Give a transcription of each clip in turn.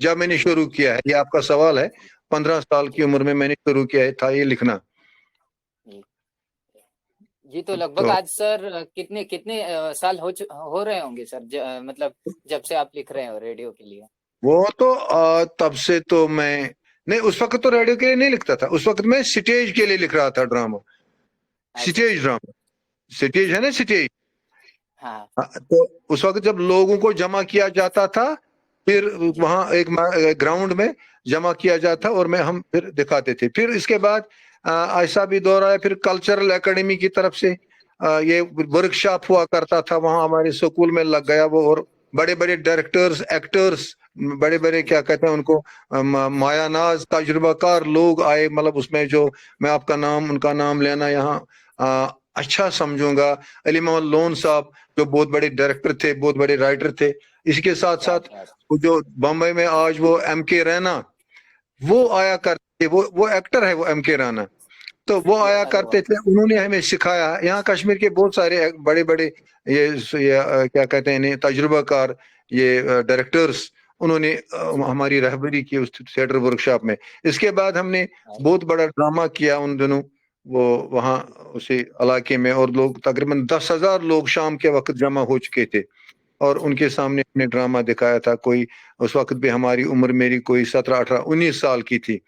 جب میں نے شروع کیا ہے, یہ آپ کا سوال ہے, 15 سال کی عمر میں میں نے شروع کیا تھا یہ لکھنا. جی تو لگ بھگ آج سر کتنے کتنے سال ہو رہے ہوں گے سر, مطلب جب سے آپ لکھ رہے ہو ریڈیو کے لیے؟ وہ تو تب سے تو میں نہیں, اس وقت تو ریڈیو کے لیے نہیں لکھتا تھا, اس وقت میں سٹیج کے لیے لکھ رہا تھا ڈرامہ, سٹیج ڈرامہ, سٹیج ہے نا سٹیج. ہاں تو اس وقت جب لوگوں کو جمع کیا جاتا تھا, پھر وہاں ایک گراؤنڈ میں جمع کیا جاتا اور میں ہم پھر دکھاتے تھے. پھر اس کے بعد ایسا بھی دور آیا, پھر کلچرل اکیڈمی کی طرف سے یہ ورک شاپ ہوا کرتا تھا, وہاں ہمارے اسکول میں لگ گیا وہ, اور بڑے بڑے ڈائریکٹرز, ایکٹرز, بڑے بڑے کیا کہتے ہیں ان کو, مایا ناز, تجربہ کار لوگ آئے. مطلب اس میں جو میں آپ کا نام, ان کا نام لینا یہاں اچھا سمجھوں گا, علی محمد لون صاحب جو بہت بڑے ڈائریکٹر تھے, بہت بڑے رائٹر تھے. اس کے ساتھ ساتھ جو بمبئی میں آج وہ ایم کے رینا وہ آیا کرتے, وہ ایکٹر ہے وہ ایم کے رانا, تو وہ آیا کرتے تھے. انہوں نے ہمیں سکھایا. یہاں کشمیر کے بہت سارے بڑے بڑے یہ کیا کہتے ہیں تجربہ کار, یہ ڈائریکٹرز, انہوں نے ہماری رہبری کی اس تھیٹر ورک شاپ میں. اس کے بعد ہم نے بہت بڑا ڈرامہ کیا ان دنوں وہ وہاں اسی علاقے میں, اور لوگ تقریباً 10,000 لوگ شام کے وقت جمع ہو چکے تھے, اور ان کے سامنے ہم نے ڈرامہ دکھایا تھا. کوئی اس وقت بھی ہماری عمر میری کوئی 17, 18, 19 سال کی تھی.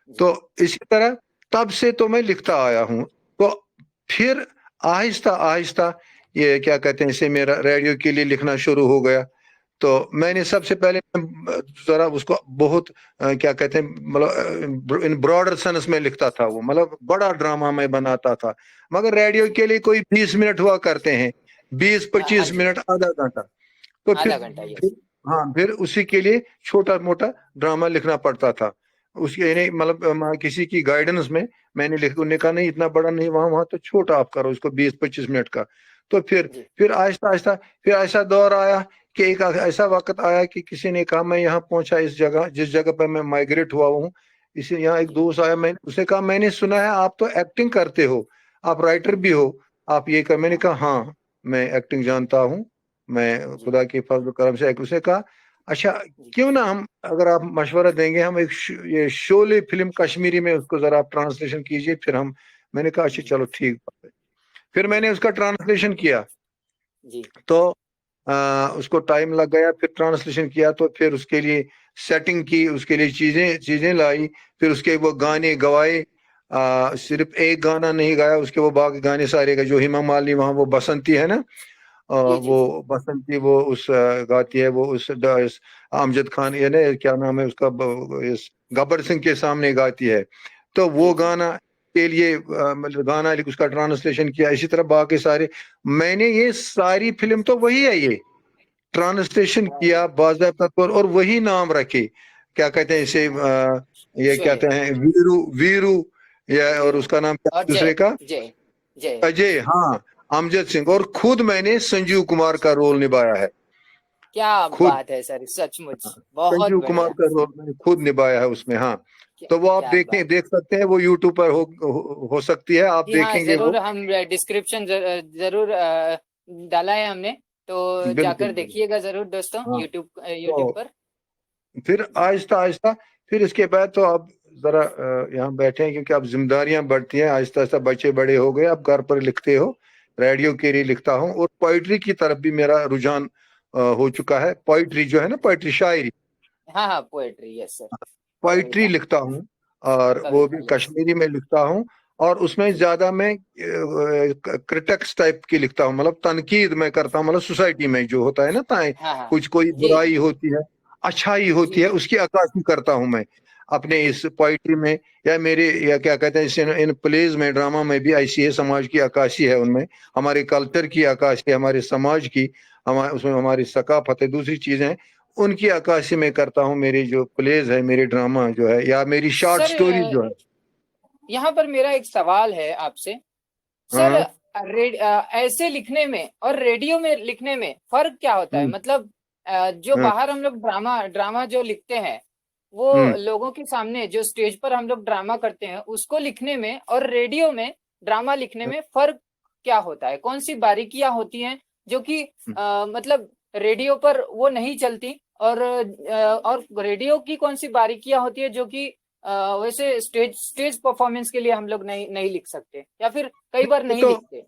تو اسی طرح تب سے تو میں لکھتا آیا ہوں. تو پھر آہستہ آہستہ یہ کیا کہتے ہیں اسے, میرا ریڈیو کے لیے لکھنا شروع ہو گیا. تو میں نے سب سے پہلے ذرا اس کو بہت کیا کہتے ہیں, مطلب ان براڈر سینس میں لکھتا تھا, وہ مطلب بڑا ڈرامہ میں بناتا تھا. مگر ریڈیو کے لیے کوئی 20 منٹ ہوا کرتے ہیں, 20-25 منٹ, آدھا گھنٹہ. تو پھر اسی کے لیے چھوٹا موٹا ڈرامہ لکھنا پڑتا تھا. اس کے مطلب کسی کی گائیڈنس میں نے انہوں نے کہا نہیں اتنا بڑا نہیں, وہاں تو چھوٹا آپ کرو اس کو 20-25 منٹ کا. تو پھر آہستہ آہستہ پھر ایسا دور آیا کہ ایک ایسا وقت آیا کہ کسی نے کہا میں یہاں پہنچا, اس جگہ جس جگہ پہ میں مائگریٹ ہوا ہوں, اسی یہاں ایک دوست آیا, میں اسے کہا میں نے سنا ہے آپ تو ایکٹنگ کرتے ہو, آپ رائٹر بھی ہو, آپ یہ کر. میں نے کہا ہاں میں ایکٹنگ جانتا ہوں, میں خدا کے فضل و کرم سے. اس نے کہا اچھا کیوں نہ ہم, اگر آپ مشورہ دیں گے, ہم ایک یہ شعلے فلم کشمیری میں اس کو ذرا آپ ٹرانسلیشن کیجئے. پھر ہم, میں نے کہا اچھا چلو ٹھیک بات ہے. پھر میں نے اس کا ٹرانسلیشن کیا, تو اس کو ٹائم لگ گیا. پھر ٹرانسلیشن کیا تو پھر اس کے لیے سیٹنگ کی, اس کے لیے چیزیں لائی. پھر اس کے وہ گانے گوائے, صرف ایک گانا نہیں گایا, اس کے وہ باقی گانے سارے کا, جو ہیما مالنی وہاں وہ بسنتی ہے نا, وہ بسنتی وہ اس گاتی ہے, وہ اس امجد خان یہ کیا نام ہے اس کا, گبر سنگھ کے سامنے گاتی ہے. تو وہ گانا کے لیے گانا اس کا ٹرانسلیشن کیا. اسی طرح باقی سارے میں نے, یہ ساری فلم تو وہی ہے, یہ ٹرانسلیشن کیا باضابطہ طور, اور وہی نام رکھے, کیا کہتے ہیں اسے, یہ کہتے ہیں ویرو یا, اور اس کا نام کیا دوسرے کا, اجے, ہاں امجد سنگھ. اور خود میں نے سنجیو کمار کا رول نبھایا ہے. کیا بات ہے سر, سچ مچ بہت سنجیو کمار بڑھیا, کا رول میں نے خود نبھایا ہے اس میں. ہاں تو وہ آپ دیکھ سکتے ہیں, وہ یوٹیوب پر ہو سکتی ہے, آپ جی ہاں دیکھیں گے. ضرور, وہ ہم ڈسکرپشن ضرور ڈالا ہے ہم نے, تو جا کر دیکھیے گا ضرور دوستوں یوٹیوب پر. پھر آہستہ آہستہ پھر اس کے بعد تو اب ذرا یہاں بیٹھے ہیں, کیونکہ اب ذمہ داریاں بڑھتی ہیں, آہستہ آہستہ بچے بڑے ہو گئے. اب گھر پر لکھتے ہو, ریڈیو کے لیے لکھتا ہوں, اور پوئٹری کی طرف بھی میرا رجحان ہو چکا ہے. پوئٹری جو ہے نا, پوئٹری شاعری, ہاں پوئٹری, یس سر, پوئٹری لکھتا ہوں, اور وہ بھی کشمیری میں لکھتا ہوں. اور اس میں زیادہ میں کرٹکس ٹائپ کی لکھتا ہوں, مطلب تنقید میں کرتا ہوں, مطلب سوسائٹی میں جو ہوتا ہے نا, کچھ کوئی برائی ہوتی ہے, اچھائی ہوتی ہے, اس کی عکاسی کرتا ہوں میں اپنے اس پوئٹری میں. یا میرے, یا کیا کہتے ہیں ان پلیز میں, ڈرامہ میں بھی ایسی ہے, سماج کی عکاسی ہے ان میں, ہمارے کلچر کی عکاسی, ہمارے سماج کی, اس میں ہماری ثقافت ہے, دوسری چیزیں, ان کی عکاسی میں کرتا ہوں. میری جو پلیز ہے, میری ڈرامہ جو ہے, یا میری شارٹ سٹوری جو ہے. یہاں پر میرا ایک سوال ہے آپ سے سر, ایسے لکھنے میں اور ریڈیو میں لکھنے میں فرق کیا ہوتا ہے؟ مطلب جو باہر ہم لوگ ڈرامہ جو لکھتے ہیں, وہ لوگوں کے سامنے جو سٹیج پر ہم لوگ ڈرامہ کرتے ہیں, اس کو لکھنے میں اور ریڈیو میں ڈرامہ لکھنے میں فرق کیا ہوتا ہے؟ کون سی باریکیاں ہوتی ہیں جو کہ مطلب ریڈیو پر وہ نہیں چلتی اور ریڈیو کی کون سی باریکیاں ہوتی ہے جو کہ ویسے اسٹیج پرفارمنس کے لیے ہم لوگ نہیں لکھ سکتے یا پھر کئی بار نہیں تو لکھتے؟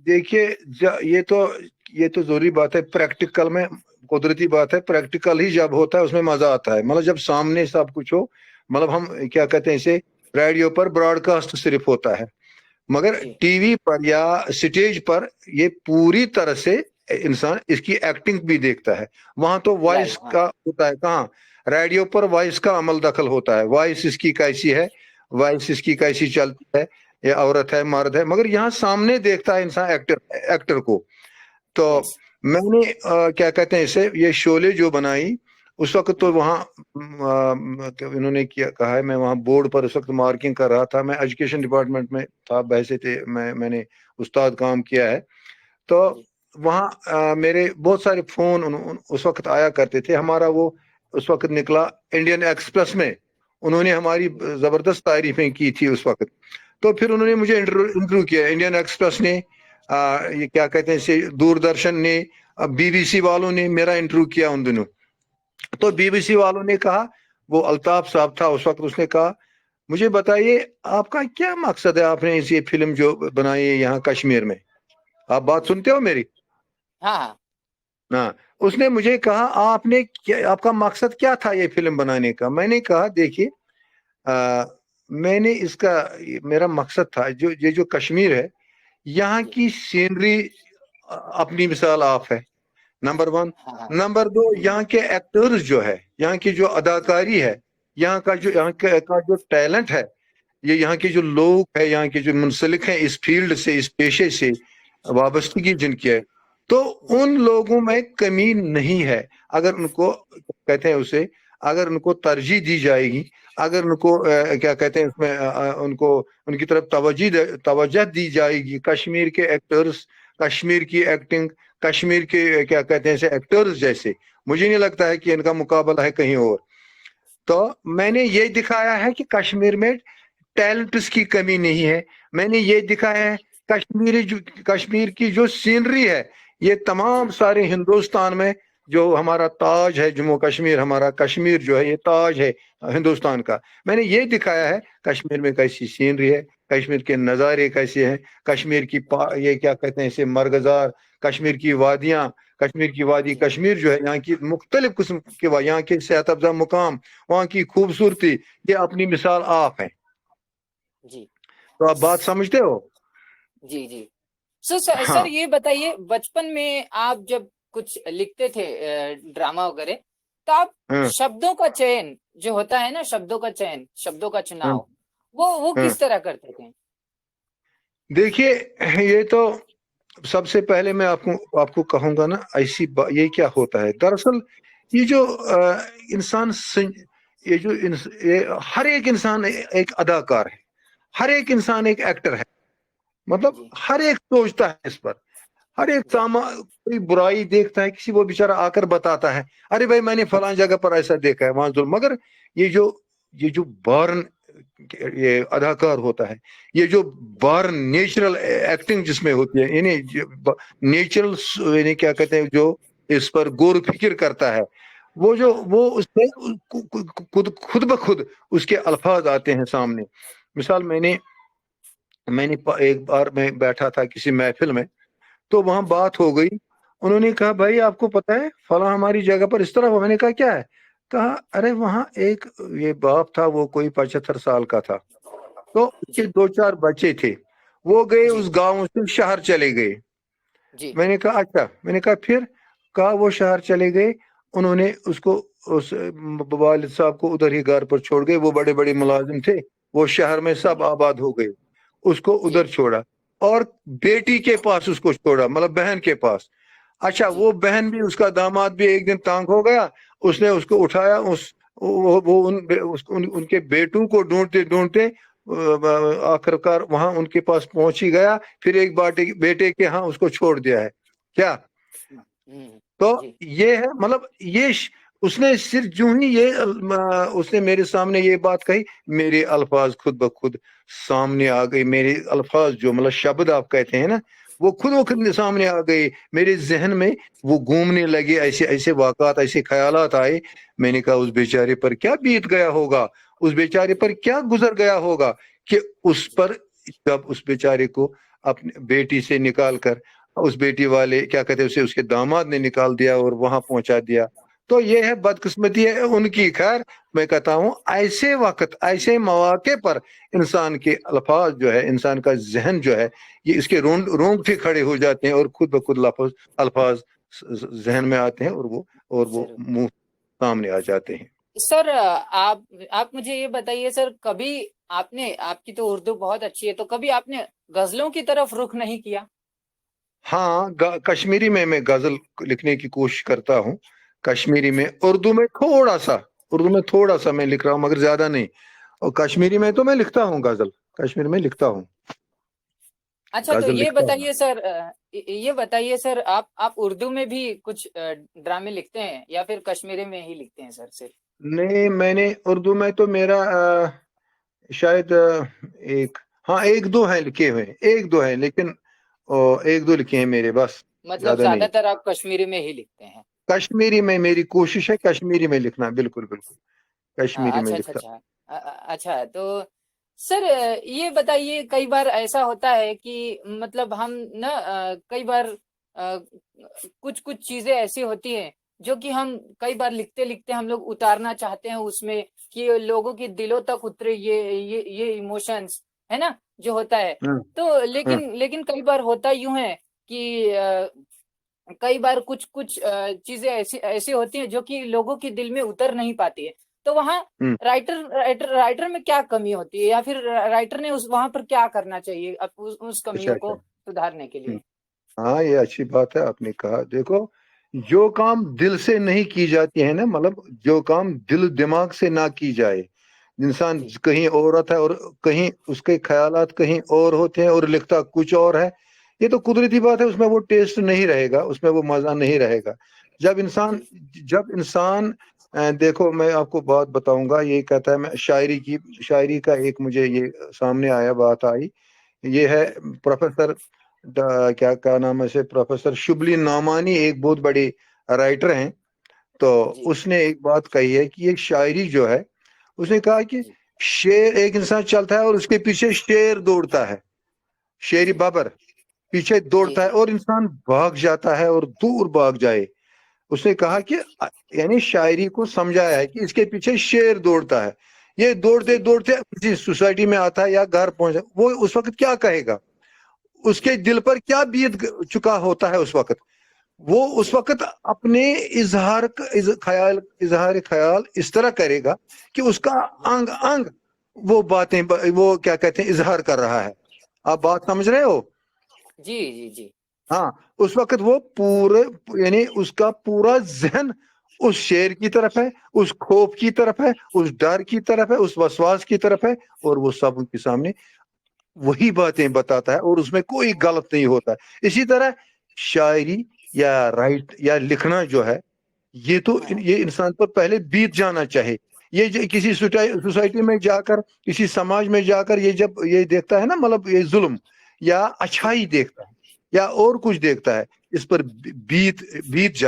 دیکھیے یہ تو ضروری بات ہے، پریکٹیکل میں قدرتی بات ہے، پریکٹیکل ہی جب ہوتا ہے اس میں مزہ آتا ہے، مطلب جب سامنے سب کچھ ہو، مطلب ہم کیا کہتے ہیں اسے، ریڈیو پر براڈ کاسٹ صرف ہوتا ہے، مگر ٹی وی پر یا سٹیج پر یہ پوری طرح سے انسان اس کی ایکٹنگ بھی دیکھتا ہے، وہاں تو وائس کا ہوتا ہے، کہاں ریڈیو پر وائس کا عمل دخل ہوتا ہے، وائس اس کی کیسی ہے، وائس اس کی کیسی چلتی ہے، یہ عورت ہے مرد ہے، مگر یہاں سامنے دیکھتا ہے انسان ایکٹر کو۔ تو میں نے کیا کہتے ہیں اسے، یہ شعلے جو بنائی اس وقت تو وہاں انہوں نے کہا ہے، میں وہاں بورڈ پر اس وقت مارکنگ کر رہا تھا، میں ایجوکیشن ڈپارٹمنٹ میں تھا، ویسے تھے میں نے استاد کام کیا ہے، تو وہاں میرے بہت سارے فون اس وقت آیا کرتے تھے، ہمارا وہ اس وقت نکلا انڈین ایکسپریس میں، انہوں نے ہماری زبردست تعریفیں کی تھی اس وقت، تو پھر انہوں نے مجھے انٹرویو کیا، انڈین ایکسپریس نے، یہ کیا کہتے ہیں اسے، دوردرشن نے، بی بی سی والوں نے میرا انٹرویو کیا ان دنوں، تو بی بی سی والوں نے کہا، وہ الطاف صاحب تھا اس وقت، اس نے کہا مجھے بتائیے آپ کا کیا مقصد ہے، آپ نے یہ فلم جو بنائی ہے یہاں کشمیر میں، آپ بات سنتے ہو میری؟ ہاں، اس نے مجھے کہا آپ کا مقصد کیا تھا یہ فلم بنانے کا؟ میں نے کہا دیکھیے میں نے میرا مقصد تھا یہ جو کشمیر ہے یہاں کی سینری اپنی مثال آپ ہے، نمبر 1، نمبر 2 یہاں کے ایکٹرز جو ہے، یہاں کی جو اداکاری ہے، یہاں کا جو ٹیلنٹ ہے، یہ یہاں کے جو لوگ ہیں، یہاں کے جو منسلک ہیں اس فیلڈ سے، اس پیشے سے وابستگی جن کی ہے، تو ان لوگوں میں کمی نہیں ہے، اگر ان کو کہتے ہیں اسے، اگر ان کو ترجیح دی جائے گی، اگر ان کو کیا کہتے ہیں اس میں ان کی طرف توجہ دی جائے گی، کشمیر کے ایکٹرز، کشمیر کی ایکٹنگ، کشمیر کے کیا کہتے ہیں ایکٹرز جیسے، مجھے نہیں لگتا ہے کہ ان کا مقابلہ ہے کہیں اور۔ تو میں نے یہ دکھایا ہے کہ کشمیر میں ٹیلنٹس کی کمی نہیں ہے، میں نے یہ دکھایا ہے کشمیر کی جو سینری ہے، یہ تمام سارے ہندوستان میں جو ہمارا تاج ہے، جموں کشمیر، ہمارا کشمیر جو ہے یہ تاج ہے ہندوستان کا، میں نے یہ دکھایا ہے کشمیر میں کیسی سینری ہے، کشمیر کے نظارے کیسے ہیں، کشمیر کی یہ کیا کہتے ہیں اسے مرغزار، کشمیر کی وادیاں، کشمیر کی وادی کشمیر جو ہے، یہاں کی مختلف قسم کے یہاں کے صحت افزا مقام، وہاں کی خوبصورتی، یہ اپنی مثال آپ ہے۔ تو آپ بات سمجھتے ہو؟ جی سر یہ بتائیے، بچپن میں آپ جب کچھ لکھتے تھے ڈرامہ وغیرہ، تو آپ شبدوں کا چین جو ہوتا ہے نا، شبدوں کا چین، شبدوں کا چناؤ، وہ کس طرح کرتے تھے؟ دیکھیے یہ تو سب سے پہلے میں آپ کو کہوں گا نا، ایسی یہ کیا ہوتا ہے دراصل، یہ جو انسان ہر ایک انسان ایک اداکار ہے، ہر ایک انسان ایک ایکٹر ہے، مطلب ہر ایک سوچتا ہے اس پر، ہر ایک کوئی برائی دیکھتا ہے، کسی وہ بیچارہ آ کر بتاتا ہے، ارے بھائی میں نے فلاں جگہ پر ایسا دیکھا ہے، وہاں ظلم، مگر یہ جو بارن یہ اداکار ہوتا ہے، یہ جو بارن نیچرل ایکٹنگ جس میں ہوتی ہے، یعنی نیچرل، یعنی کیا کہتے ہیں جو اس پر غور و فکر کرتا ہے، وہ اس میں خود بخود اس کے الفاظ آتے ہیں سامنے۔ مثال میں نے ایک بار میں بیٹھا تھا کسی محفل میں، تو وہاں بات ہو گئی، انہوں نے کہا بھائی آپ کو پتا ہے فلاں ہماری جگہ پر اس طرح ہوا، میں نے کہا کیا ہے؟ کہا ارے وہاں ایک یہ باپ تھا، وہ کوئی 75 سال کا تھا، تو اس کے 2-4 بچے تھے، وہ گئے اس گاؤں سے شہر چلے گئے۔ میں نے کہا اچھا، میں نے کہا پھر؟ کہا وہ شہر چلے گئے، انہوں نے اس والد صاحب کو ادھر ہی گھر پر چھوڑ گئے، وہ بڑے بڑے ملازم تھے، وہ شہر میں سب آباد ہو گئے، اس کو ادھر چھوڑا، اور بیٹی کے پاس اس کو چھوڑا، مطلب بہن کے پاس۔ اچھا وہ بہن بھی، اس کا داماد بھی ایک دن تانگ ہو گیا، اس نے اس کو اٹھایا، ان کے بیٹوں کو ڈھونڈتے ڈھونڈتے آخر کار وہاں ان کے پاس پہنچ ہی گیا، پھر ایک بیٹے کے ہاں اس کو چھوڑ دیا ہے کیا؟ تو یہ ہے، مطلب یہ اس نے صرف جو ہی اس نے میرے سامنے یہ بات کہی، میرے الفاظ خود بخود سامنے آ گئی، میرے الفاظ جو مطلب شبد آپ کہتے ہیں نا، وہ خود سامنے آ گئے میرے ذہن میں، وہ گھومنے لگے، ایسے ایسے واقعات، ایسے خیالات آئے. میں نے کہا اس بیچارے پر کیا بیت گیا ہوگا، اس بیچارے پر کیا گزر گیا ہوگا کہ اس پر، جب اس بیچارے کو اپنی بیٹی سے نکال کر اس بیٹی والے کیا کہتے ہیں اسے، اس کے داماد نے نکال دیا اور وہاں پہنچا دیا. تو یہ ہے بدقسمتی ہے ان کی. خیر میں کہتا ہوں ایسے وقت، ایسے مواقع پر انسان کے الفاظ جو ہے، انسان کا ذہن جو ہے، یہ اس کے رونگٹے کھڑے ہو جاتے ہیں اور خود بخود الفاظ ذہن میں آتے ہیں اور وہ ضرور منہ سامنے آ جاتے ہیں. سر. آپ مجھے یہ بتائیے سر، کبھی آپ کی تو اردو بہت اچھی ہے، تو کبھی آپ نے غزلوں کی طرف رخ نہیں کیا؟ ہاں، کشمیری میں غزل لکھنے کی کوشش کرتا ہوں. کشمیری میں، اردو میں تھوڑا سا میں لکھ رہا ہوں مگر زیادہ نہیں. اور کشمیری میں تو میں لکھتا ہوں غزل، کشمیری میں لکھتا ہوں، اچھا، تو غزل لکھتا ہوں. یہ بتائیے سر، آپ اردو میں بھی کچھ ڈرامے لکھتے ہیں یا پھر کشمیری میں ہی لکھتے ہیں سر صرف؟ نہیں، میں نے اردو میں تو میرا شاید ایک دو ہیں لکھے ہوئے، ایک دو ہیں، لیکن ایک دو لکھے ہیں میرے، بس مطلب زیادہ نہیں. زیادہ تر آپ کشمیری میں ہی لکھتے ہیں؟ کشمیری میں میری کوشش ہے کشمیری میں لکھنا، بالکل بالکل کشمیری میں اچھا اچھا لکھتا. اچھا. اچھا، تو سر یہ بتائیے، کئی بار ایسا ہوتا ہے کہ مطلب ہم نا کئی بار کچھ چیزیں ایسی ہوتی ہیں جو کہ ہم کئی بار لکھتے لکھتے ہم لوگ اتارنا چاہتے ہیں اس میں، کہ لوگوں کے دلوں تک اترے یہ ایموشنز، ہے نا، جو ہوتا ہے. ہاں تو ہاں لیکن کئی بار ہوتا یوں ہے کہ کئی بار کچھ چیزیں ایسی ہوتی ہیں جو کہ لوگوں کے دل میں اتر نہیں پاتی ہے. تو وہاں ہوں، رائٹر میں کیا کمی ہوتی ہے، یا پھر رائٹر نے وہاں پر کیا کرنا چاہیے اس اچھا کمیوں اچھا. کو سدھارنے کے ہوں. لیے؟ ہاں، یہ اچھی بات ہے آپ نے کہا. دیکھو، جو کام دل سے نہیں کی جاتی ہے نا، مطلب جو کام دل دماغ سے نہ کی جائے، انسان جی کہیں اور ہوتا ہے اور کہیں اس کے خیالات کہیں اور ہوتے ہیں اور لکھتا کچھ اور ہے. یہ تو قدرتی بات ہے، اس میں وہ ٹیسٹ نہیں رہے گا، اس میں وہ مزہ نہیں رہے گا. جب انسان جی جب انسان دیکھو میں آپ کو بات بتاؤں گا، یہ کہتا ہے، میں شاعری کا ایک مجھے یہ سامنے آیا، بات آئی. یہ ہے پروفیسر، کیا نام ہے سے، پروفیسر شبلی نعمانی، ایک بہت بڑے رائٹر ہیں. تو جی اس نے ایک بات کہی ہے کہ یہ شاعری جو ہے، اس نے کہا کہ جی شیر، ایک انسان چلتا ہے اور اس کے پیچھے شیر دوڑتا ہے، شیری جی بابر پیچھے جی دوڑتا ہے جی اور انسان بھاگ جاتا ہے اور دور بھاگ جائے. اس نے کہا جی کہ یعنی شاعری کو سمجھایا ہے کہ اس کے پیچھے شیر دوڑتا ہے. یہ دوڑتے جی دوڑتے کسی سوسائٹی میں آتا ہے یا گھر پہنچا، وہ اس وقت کیا کہے گا، اس جی کے دل پر کیا بیت چکا ہوتا ہے اس وقت. وہ اس جی وقت اپنے اظہار خیال اس طرح کرے گا کہ اس کا انگ انگ وہ باتیں، وہ کیا کہتے ہیں، اظہار کر رہا ہے. آپ بات سمجھ رہے ہو؟ جی جی جی ہاں، اس وقت وہ یعنی اس کا پورا ذہن اس شیر کی طرف ہے، اس خوف کی طرف ہے، اس ڈر کی طرف ہے، اس وسواس کی طرف ہے، اور وہ سب ان کے سامنے وہی باتیں بتاتا ہے اور اس میں کوئی غلط نہیں ہوتا. اسی طرح شاعری یا یا لکھنا جو ہے، یہ تو ہاں یہ انسان پر پہلے بیت جانا چاہے. یہ کسی سوسائٹی میں جا کر، کسی سماج میں جا کر، یہ جب یہ دیکھتا ہے نا، مطلب یہ ظلم یا جی اچھائی دیکھتا ہے یا اور کچھ دیکھتا ہے، اس پر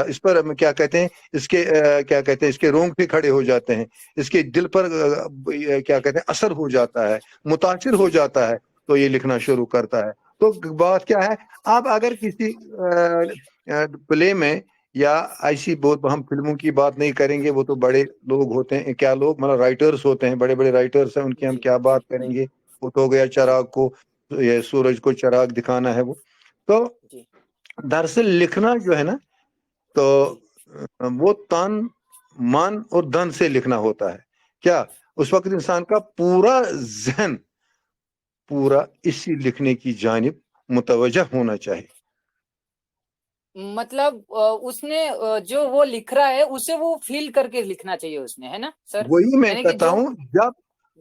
اس پر کیا کہتے ہیں، اس کے کیا کہتے ہیں، اس کے رونگٹے کھڑے ہو جاتے ہیں، اس کے دل پر کیا کہتے ہیں، اثر ہو جاتا ہے، متاثر ہو جی جاتا ہے، تو یہ لکھنا جی شروع کرتا ہے. تو بات کیا ہے، آپ اگر کسی پلے میں یا ایسی، بہت ہم فلموں کی بات نہیں کریں گے، وہ تو بڑے لوگ ہوتے ہیں، کیا لوگ مطلب رائٹرز ہوتے ہیں، بڑے بڑے رائٹرز ہیں، ان کی ہم جی کیا بات کریں گے. وہ تو ہو گیا جی چراغ کو، یہ سورج کو چراغ دکھانا ہے وہ. تو جی دراصل لکھنا جو ہے نا، تو جی وہ تن، من اور دھن سے لکھنا ہوتا ہے. کیا اس جی وقت انسان کا پورا ذہن پورا اسی لکھنے کی جانب متوجہ ہونا چاہیے. مطلب اس نے جو وہ لکھ رہا ہے اسے وہ فیل کر کے لکھنا چاہیے اس نے، ہے نا سر؟ وہی میں یعنی کہ کہتا جو ہوں،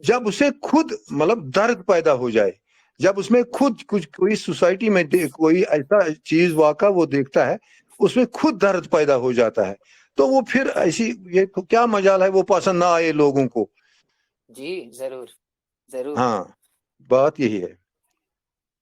جب اسے خود مطلب درد پیدا ہو جائے، جب اس میں خود کچھ کوئی سوسائٹی میں کوئی ایسا چیز واقعہ وہ دیکھتا ہے، اس میں خود درد پیدا ہو جاتا ہے، تو وہ پھر ایسی، یہ کیا مجال ہے وہ پسند نہ آئے لوگوں کو. جی ضرور ضرور. ہاں، بات یہی ہے.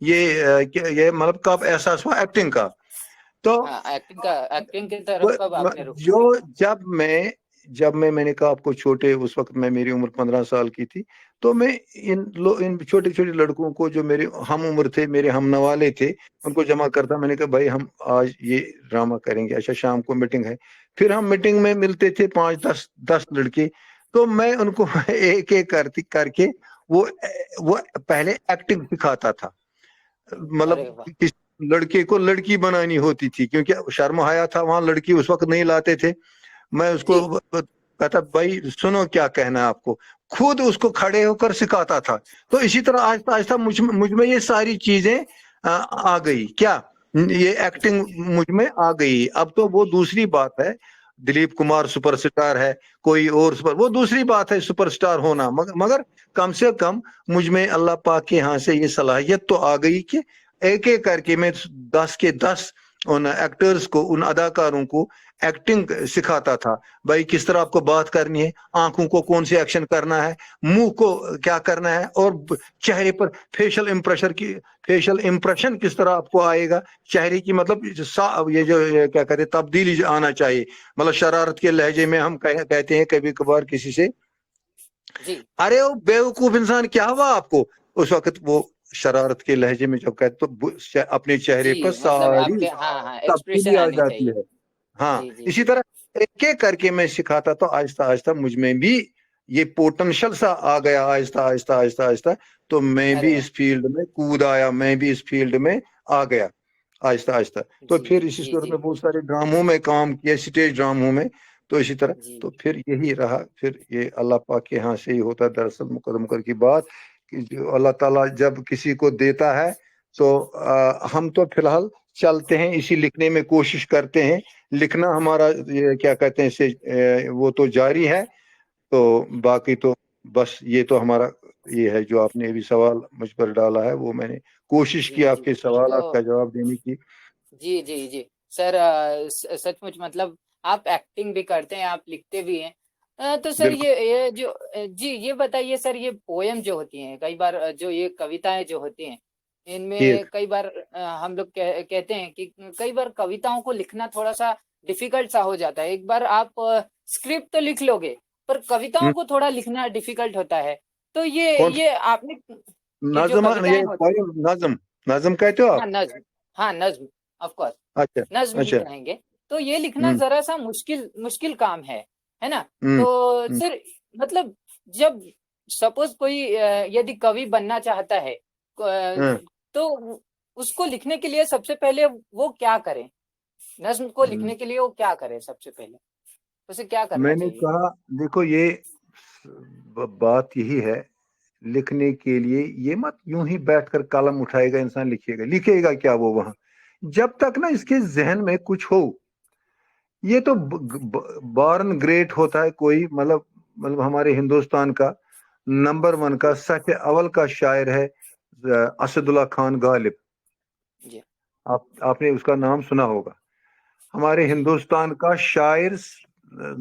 یہ مطلب کب احساس ہوا ایکٹنگ کا؟ تو ہاں ایکٹنگ کی طرف کب آپ نے رخ جو کیا؟ جب میں نے کہا آپ کو چھوٹے، اس وقت میری عمر 15 سال کی تھی، تو میں ان چھوٹے چھوٹے لڑکوں کو جو میرے ہم عمر تھے، میرے ہم نوالے تھے، ان کو جمع کرتا. میں نے کہا بھائی ہم آج یہ ڈرامہ کریں گے. اچھا شام کو میٹنگ ہے. پھر ہم میٹنگ میں ملتے تھے 5-10 لڑکے. تو میں ان کو ایک ایک کر کے وہ پہلے ایکٹنگ سکھاتا تھا. مطلب ارے واہ، کس لڑکے کو لڑکی بنانی ہوتی تھی، کیونکہ شرم حیا تھا وہاں، لڑکی اس وقت نہیں لاتے تھے. میں اس کو جی کہتا بھائی سنو کیا کہنا ہے آپ کو، خود اس کو کھڑے ہو کر سکھاتا تھا. تو اسی طرح آہستہ آہستہ مجھ میں یہ ساری چیزیں آ گئی. کیا یہ ایکٹنگ مجھ میں آ گئی. اب تو وہ دوسری بات ہے، دلیپ کمار سپر سٹار ہے، کوئی اور وہ دوسری بات ہے سپر سٹار ہونا. مگر کم سے کم مجھ میں اللہ پاک کے یہاں سے یہ صلاحیت تو آ گئی کہ ایک ایک کر کے میں 10 کے 10 ان ایکٹرز کو، ان اداکاروں کو ایکٹنگ سکھاتا تھا. بھائی کس طرح آپ کو بات کرنی ہے، آنکھوں کو کون سے ایکشن کرنا ہے، منہ کو کیا کرنا ہے، اور چہرے پر فیشل امپریشن کس طرح آپ کو آئے گا. چہرے کی مطلب یہ جو کیا کہتے ہیں تبدیلی آنا چاہیے. مطلب شرارت کے لہجے میں ہم کہتے ہیں کبھی کبھار کسی سے، جی ارے وہ بیوقوف انسان کیا ہوا آپ کو. اس وقت وہ شرارت کے لہجے میں جب کہتے تو اپنے چہرے جی، پر مطلب آپ ساری کے ہاں ہاں تبدیلی ایکسپریشن آ آنی جاتی چاہیے. ہے. ہاں جی جی اسی جی طرح ایک ایک کر کے میں سکھاتا. تو آہستہ آہستہ مجھ میں بھی یہ پوٹنشل سا آ گیا، آہستہ آہستہ آہستہ آہستہ. تو میں ارے بھی واہ، اس فیلڈ میں کود آیا، میں بھی اس فیلڈ میں آ گیا آہستہ آہستہ. تو جی پھر اسی جی صورت جی میں بہت سارے ڈراموں میں کام کیا، سٹیج ڈراموں میں. تو اسی طرح جی تو پھر یہی رہا. پھر یہ اللہ پاک کے یہاں سے ہی ہوتا ہے دراصل مقدم کی بات، کہ جو اللہ تعالیٰ جب کسی کو دیتا ہے تو ہم تو فی الحال چلتے ہیں، اسی لکھنے میں کوشش کرتے ہیں. لکھنا ہمارا یہ کیا کہتے ہیں وہ تو جاری ہے. تو باقی تو بس یہ تو ہمارا یہ ہے جو آپ نے ابھی سوال مجھ پر ڈالا ہے، وہ میں نے کوشش جی کی آپ جی کے تو سوالات کا جواب دینے کی. جی جی جی سر، سچ مچ مطلب آپ ایکٹنگ بھی کرتے ہیں، آپ لکھتے بھی ہیں. تو سر بالکل یہ جو جی یہ بتائیے سر، یہ پویم جو ہوتی ہیں کئی بار، جو یہ کویتائیں جو ہوتی ہیں، ان میں ٹھیک. کئی بار ہم لوگ کہتے ہیں کہ کئی بار کویتاؤں کو لکھنا تھوڑا سا ڈیفیکلٹ سا ہو جاتا ہے. ایک بار آپ اسکرپٹ تو لکھ لو گے، پر کویتاؤں کو تھوڑا لکھنا ڈیفیکلٹ ہوتا ہے. تو کون یہ آپ نے یہ جو نظم، کویتائیں یہ ہوتی ہیں، نظم کہتے ہو آپ؟ ہاں نظم، ہاں نظم، آف کورس اچھا نظم ہی اچھا. کہیں گے. تو یہ لکھنا ذرا سا مشکل کام ہے نا. ہوں تو سر مطلب جب سپوز کوئی یدی کوی بننا چاہتا ہے، تو اس کو لکھنے کے لیے سب سے پہلے وہ کیا کرے؟ نظم کو لکھنے کے لیے وہ کیا کرے؟ سب سے پہلے اسے کیا میں کرنا نے چاہیے؟ کہا دیکھو یہ بات یہی ہے، لکھنے کے لیے یہ مت یوں ہی بیٹھ کر قلم اٹھائے گا انسان لکھے گا کیا وہ وہاں، جب تک نا اس کے ذہن میں کچھ ہو. یہ تو بارن گریٹ ہوتا ہے کوئی، مطلب ہمارے ہندوستان کا نمبر 1 کا سطح اول کا شاعر ہے اسد اللہ خان غالب. جی آپ نے اس کا نام سنا ہوگا. ہمارے جی ہندوستان کا شاعر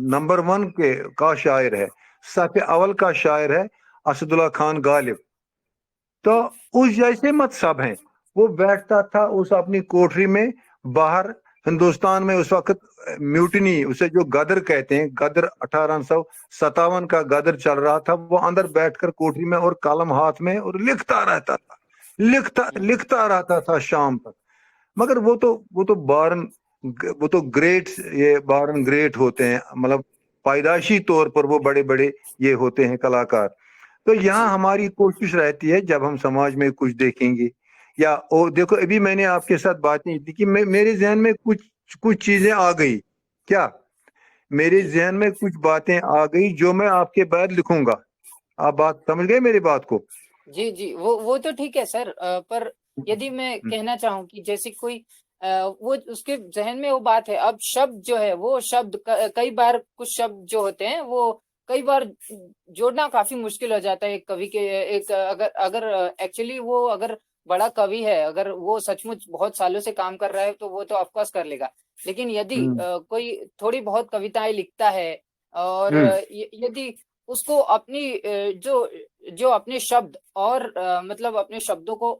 نمبر 1 کا شاعر ہے، سطح اول کا شاعر ہے اسد اللہ خان غالب. تو جی اس جیسے مت سب ہیں. وہ بیٹھتا تھا اس اپنی کوٹری میں. باہر ہندوستان میں اس وقت میوٹنی، اسے جو غدر کہتے ہیں، غدر 1857 کا غدر چل رہا تھا. وہ اندر بیٹھ کر کوٹری میں اور قلم ہاتھ میں اور لکھتا رہتا تھا، لکھتا رہتا تھا شام تک. مگر وہ تو گریٹ، یہ بارن گریٹ ہوتے ہیں، مطلب پیدائشی طور پر وہ بڑے بڑے یہ ہوتے ہیں کلاکار. تو یہاں جی ہماری کوشش رہتی ہے جب ہم سماج میں کچھ دیکھیں گے، یا دیکھو ابھی میں نے آپ کے ساتھ بات نہیں کی کہ میرے ذہن میں کچھ چیزیں آ گئی. کیا میرے جی ذہن میں کچھ باتیں آ گئی جو میں آپ کے بعد لکھوں گا. آپ بات سمجھ گئے میری بات کو؟ جی جی وہ تو ٹھیک ہے سر، پر یدی میں کہنا چاہوں کہ جیسے کوئی وہ اس کے ذہن میں وہ بات ہے، اب شبد جو ہے وہ شبد کئی بار کچھ شبد جو ہوتے ہیں وہ کئی بار جوڑنا کافی مشکل ہو جاتا ہے ایک کوی کے. ایک اگر ایکچولی وہ اگر بڑا کوی ہے، اگر وہ سچ مچ بہت سالوں سے کام کر رہا ہے تو وہ تو آف کورس کر لے گا. لیکن یدی کوئی تھوڑی بہت کویتائیں لکھتا ہے اور یدی اس کو اپنی جو اپنے شبد اور مطلب اپنے شبدوں کو